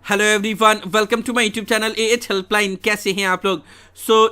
Hello everyone, welcome to my YouTube channel AH helpline. कैसे हैं आप लोग?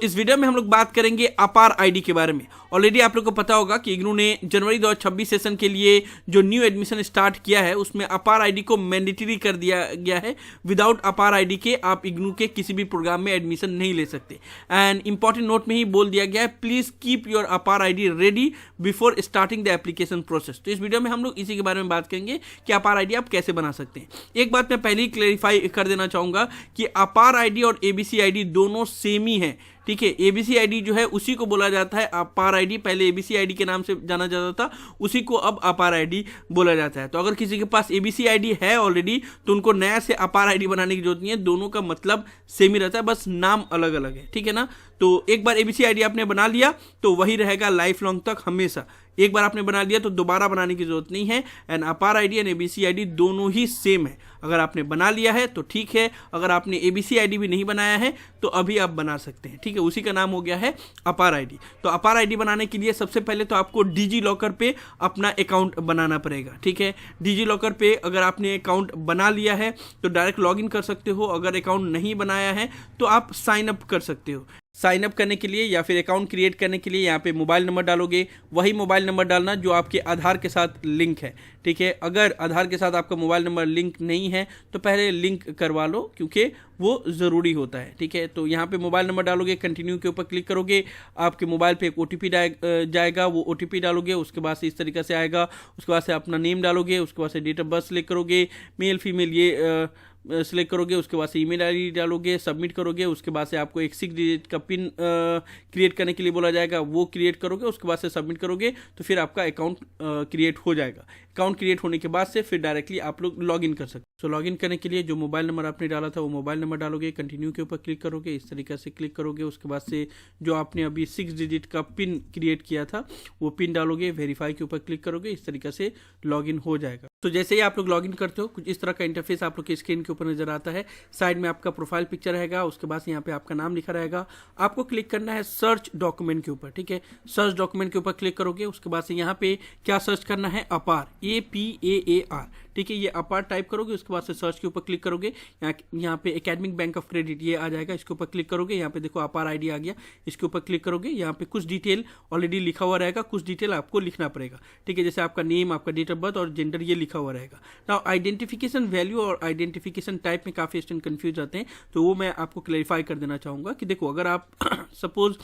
इस वीडियो में हम लोग बात करेंगे अपार आईडी के बारे में। ऑलरेडी आप लोग को पता होगा कि इग्नू ने जनवरी 2026 सेशन के लिए जो न्यू एडमिशन स्टार्ट किया है उसमें अपार आईडी को मैंडेटरी कर दिया गया है। विदाउट अपार आईडी के आप इग्नू के किसी भी प्रोग्राम में एडमिशन नहीं ले सकते। एंड इंपॉर्टेंट नोट में ही बोल दिया गया है, प्लीज कीप योर अपार ID ready before starting the application process. तो इस वीडियो में हम लोग इसी के बारे में बात करेंगे कि अपार आईडी आप कैसे बना सकते हैं। एक बात मैं पहले ही क्लेरिफाई कर देना चाहूंगा कि अपार आईडी और एबीसी आईडी दोनों सेम ही है। ठीक है, एबीसी आईडी जो है उसी को बोला जाता है अपार आईडी। पहले एबीसी आईडी के नाम से जाना जाता था, उसी को अब अपार आईडी बोला जाता है। तो अगर किसी के पास एबीसी आईडी है ऑलरेडी तो उनको नया से अपार आईडी बनाने की जरूरत नहीं है। दोनों का मतलब सेम ही रहता है, बस नाम अलग अलग है। ठीक है ना? तो एक बार एबीसी आईडी आपने बना लिया तो वही रहेगा लाइफ लॉन्ग तक, हमेशा। एक बार आपने बना लिया तो दोबारा बनाने की जरूरत नहीं है। एंड अपार आईडी एंड एबीसी आईडी दोनों ही सेम है। अगर आपने बना लिया है तो ठीक है, अगर आपने एबीसी आईडी भी नहीं बनाया है तो अभी आप बना सकते हैं। ठीक है, उसी का नाम हो गया है अपार आईडी। तो अपार आईडी बनाने के लिए सबसे पहले तो आपको डिजी लॉकर पे अपना अकाउंट बनाना पड़ेगा। ठीक है, डिजी लॉकर पे अगर आपने अकाउंट बना लिया है तो डायरेक्ट लॉगिन कर सकते हो। अगर अकाउंट नहीं बनाया है तो आप साइन अप कर सकते हो। साइन अप करने के लिए या फिर अकाउंट क्रिएट करने के लिए यहाँ पे मोबाइल नंबर डालोगे, वही मोबाइल नंबर डालना जो आपके आधार के साथ लिंक है। ठीक है, अगर आधार के साथ आपका मोबाइल नंबर लिंक नहीं है तो पहले लिंक करवा लो, क्योंकि वो ज़रूरी होता है। ठीक है, तो यहाँ पे मोबाइल नंबर डालोगे, कंटिन्यू के ऊपर क्लिक करोगे, आपके मोबाइल पे एक ओटीपी जाएगा, वो ओटीपी डालोगे, उसके बाद से इस तरीके से आएगा। उसके बाद से अपना नेम डालोगे, उसके बाद से डेट ऑफ बर्थ सेलेक्ट करोगे, मेल फीमेल ये सेलेक्ट करोगे, उसके बाद से ईमेल आईडी डालोगे, सबमिट करोगे। उसके बाद से आपको एक 6 डिजिट का पिन क्रिएट करने के लिए बोला जाएगा, वो क्रिएट करोगे, उसके बाद से सबमिट करोगे तो फिर आपका अकाउंट क्रिएट हो जाएगा। अकाउंट क्रिएट होने के बाद से फिर डायरेक्टली आप लोग लॉगिन कर सकते हो। लॉगिन करने के लिए जो मोबाइल नंबर आपने डाला था वो मोबाइल नंबर डालोगे, कंटिन्यू के ऊपर क्लिक करोगे, इस तरीके से क्लिक करोगे। उसके बाद से जो आपने अभी 6 डिजिट का पिन क्रिएट किया था वो पिन डालोगे, वेरीफाई के ऊपर क्लिक करोगे, इस तरीके से लॉगिन हो जाएगा। तो जैसे ही आप लोग लॉगिन करते हो कुछ इस तरह का इंटरफेस आप लोग की स्क्रीन के ऊपर नजर आता है। साइड में आपका प्रोफाइल पिक्चर रहेगा, उसके बाद यहाँ पे आपका नाम लिखा रहेगा। आपको क्लिक करना है सर्च डॉक्यूमेंट के ऊपर। ठीक है, सर्च डॉक्यूमेंट के ऊपर क्लिक करोगे, उसके बाद से यहाँ पे क्या सर्च करना है? अपार, APAAR। ठीक है, ये अपार टाइप करोगे, उसके बाद से सर्च के ऊपर क्लिक करोगे। यहाँ पे एकेडमिक बैंक ऑफ क्रेडिट ये आ जाएगा, इसके ऊपर क्लिक करोगे। यहाँ पे देखो अपार आईडी आ गया, इसके ऊपर क्लिक करोगे। यहाँ पे कुछ डिटेल ऑलरेडी लिखा हुआ रहेगा, कुछ डिटेल आपको लिखना पड़ेगा। ठीक है, जैसे आपका नेम, आपका डेट ऑफ बर्थ और जेंडर ये लिखा हुआ रहेगा। नाउ आइडेंटिफिकेशन वैल्यू और आइडेंटिफिकेशन टाइप में काफी स्टूडेंट कंफ्यूज आते हैं, तो वो मैं आपको क्लैरिफाई कर देना चाहूंगा कि देखो, अगर आप सपोज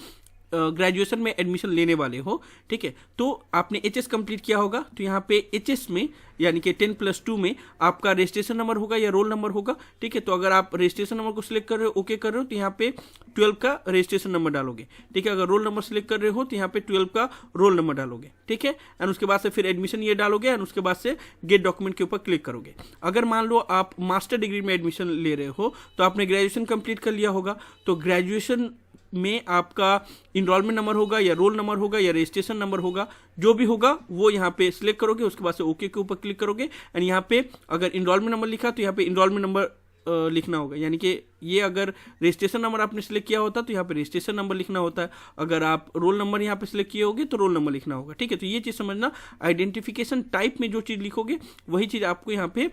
ग्रेजुएशन में एडमिशन लेने वाले हो, ठीक है, तो आपने एचएस कंप्लीट किया होगा, तो यहाँ पे एचएस में यानी कि 10+2 में आपका रजिस्ट्रेशन नंबर होगा या रोल नंबर होगा। ठीक है, तो अगर आप रजिस्ट्रेशन नंबर को सिलेक्ट कर रहे हो, ओके कर रहे हो, तो यहाँ पे 12 का रजिस्ट्रेशन नंबर डालोगे। ठीक है, अगर रोल नंबर सिलेक्ट कर रहे हो तो यहाँ पे 12 का रोल नंबर डालोगे। ठीक है, एंड उसके बाद से फिर एडमिशन ये डालोगे, एंड उसके बाद से गेट डॉक्यूमेंट के ऊपर क्लिक करोगे। अगर मान लो आप मास्टर डिग्री में एडमिशन ले रहे हो तो आपने ग्रेजुएशन कंप्लीट कर लिया होगा, तो ग्रेजुएशन में आपका इनरोलमेंट नंबर होगा या रोल नंबर होगा या रजिस्ट्रेशन नंबर होगा, जो भी होगा वो यहाँ पे सिलेक्ट करोगे। उसके बाद से ओके के ऊपर क्लिक करोगे, एंड यहाँ पे अगर इनरोलमेंट नंबर लिखा तो यहाँ पे इनरोलमेंट नंबर लिखना होगा। यानी कि ये अगर रजिस्ट्रेशन नंबर आपने सिलेक्ट किया होता तो यहाँ पे रजिस्ट्रेशन नंबर लिखना होता है। अगर आप रोल नंबर यहाँ पे सिलेक्ट किए होगे तो रोल नंबर लिखना होगा। ठीक है, तो ये चीज़ समझना, आइडेंटिफिकेशन टाइप में जो चीज़ लिखोगे वही चीज़ आपको यहाँ पे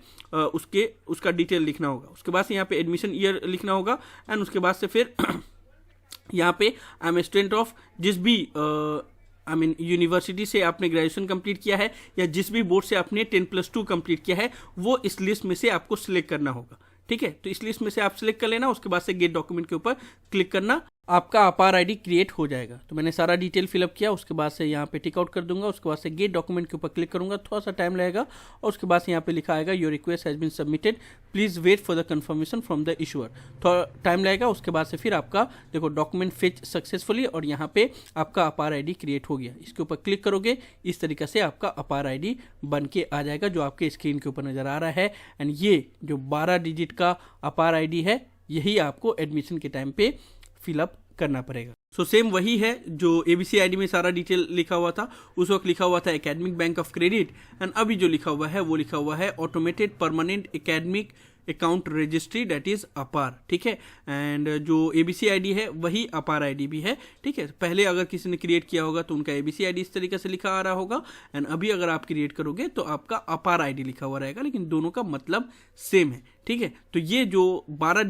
उसका डिटेल लिखना होगा। उसके बाद से यहाँ पे एडमिशन ईयर लिखना होगा, एंड उसके बाद से फिर यहाँ पे I am a student of जिस भी यूनिवर्सिटी से आपने ग्रेजुएशन कंप्लीट किया है या जिस भी बोर्ड से आपने 10+2 कंप्लीट किया है, वो इस लिस्ट में से आपको सिलेक्ट करना होगा। ठीक है, तो इस लिस्ट में से आप सिलेक्ट कर लेना, उसके बाद से गेट डॉक्यूमेंट के ऊपर क्लिक करना, आपका अपार आईडी क्रिएट हो जाएगा। तो मैंने सारा डिटेल फिलअप किया, उसके बाद से यहाँ पे टिक आउट कर दूंगा, उसके बाद से गेट डॉक्यूमेंट के ऊपर क्लिक करूंगा, थोड़ा सा टाइम लगेगा, और उसके बाद से यहाँ पे लिखा आएगा your request has been submitted, please wait for the confirmation from the issuer. थोड़ा टाइम लगेगा, उसके बाद से फिर आपका देखो डॉक्यूमेंट फेच सक्सेसफुली, और यहाँ पे आपका अपार आईडी क्रिएट हो गया। इसके ऊपर क्लिक करोगे, इस तरीके से आपका अपार आईडी बन के आ जाएगा, जो आपके स्क्रीन के ऊपर नजर आ रहा है। एंड ये जो 12 डिजिट का अपार आईडी है, यही आपको एडमिशन के टाइम पे फिलअप करना पड़ेगा। सेम वही है जो एबीसी आईडी में सारा डिटेल लिखा हुआ था। उस वक्त लिखा हुआ था academic bank of credit, and अभी जो लिखा हुआ है वो लिखा हुआ है automated permanent academic account registry, that is अपार। ठीक है, एंड जो एबीसी आईडी है वही अपार आईडी भी है। ठीक है, पहले अगर किसी ने क्रिएट किया होगा तो उनका एबीसी आईडी इस तरीके से लिखा आ रहा होगा, एंड अभी अगर आप क्रिएट करोगे तो आपका अपार आईडी लिखा हुआ रहेगा, लेकिन दोनों का मतलब सेम है। ठीक है। तो ये जो 12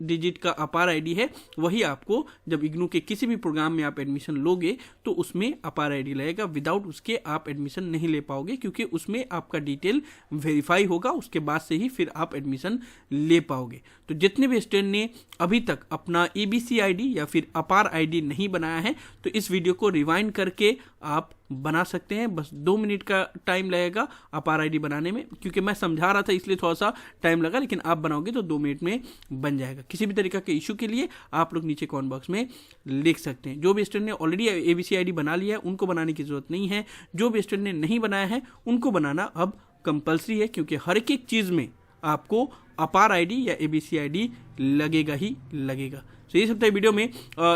डिजिट का अपार आईडी है वही आपको जब इग्नू के किसी भी प्रोग्राम में आप एडमिशन लोगे तो उसमें अपार आईडी लगेगा। विदाउट उसके आप एडमिशन नहीं ले पाओगे, क्योंकि उसमें आपका डिटेल वेरीफाई होगा, उसके बाद से ही फिर आप एडमिशन ले पाओगे। तो जितने भी स्टूडेंट ने अभी तक अपना एबीसी आईडी या फिर अपार आईडी नहीं बनाया है तो इस वीडियो को रिवाइंड करके आप बना सकते हैं। बस 2 मिनट का टाइम लगेगा अपार आईडी बनाने में, क्योंकि मैं समझा रहा था इसलिए थोड़ा सा टाइम लगा, लेकिन आप बनाओगे तो 2 मिनट में बन जाएगा। किसी भी तरीका के इशू के लिए आप लोग नीचे कमेंट बॉक्स में लिख सकते हैं। जो भी स्टूडेंट ने ऑलरेडी एबीसी आईडी बना लिया है उनको बनाने की जरूरत नहीं है, जो भी स्टूडेंट ने नहीं बनाया है उनको बनाना अब कंपल्सरी है, क्योंकि हर एक चीज में आपको अपार आईडी या एबीसी आईडी लगेगा ही लगेगा। तो ये सब था वीडियो में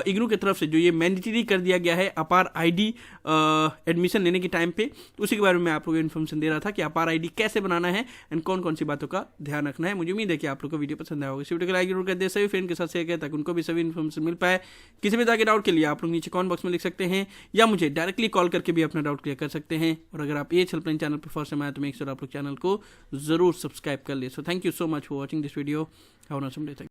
इग्नू की तरफ से जो ये मैंडेटरी कर दिया गया है अपार आईडी एडमिशन लेने के टाइम पे, उसी के बारे में मैं आप लोगों को इन्फॉर्मेशन दे रहा था कि अपार आईडी कैसे बनाना है एंड कौन कौन सी बातों का ध्यान रखना है। मुझे उम्मीद है कि आप लोग को वीडियो पसंद आया होगा। इस वीडियो को लाइक जरूर कर दे, सभी फ्रेंड के साथ शेयर करें ताकि उनको भी सभी इन्फॉर्मेशन मिल पाए। किसी भी तरह के डाउट के लिए आप लोग नीचे कमेंट बॉक्स में लिख सकते हैं या मुझे डायरेक्टली कॉल करके भी अपना डाउट क्लियर कर सकते हैं। और अगर आप AH हेल्पलाइन चैनल पर फर्स्ट टाइम आए तो मेक श्योर आप लोग चैनल को जरूर सब्सक्राइब कर ले। So thank you so much for watching this video. Have a nice day.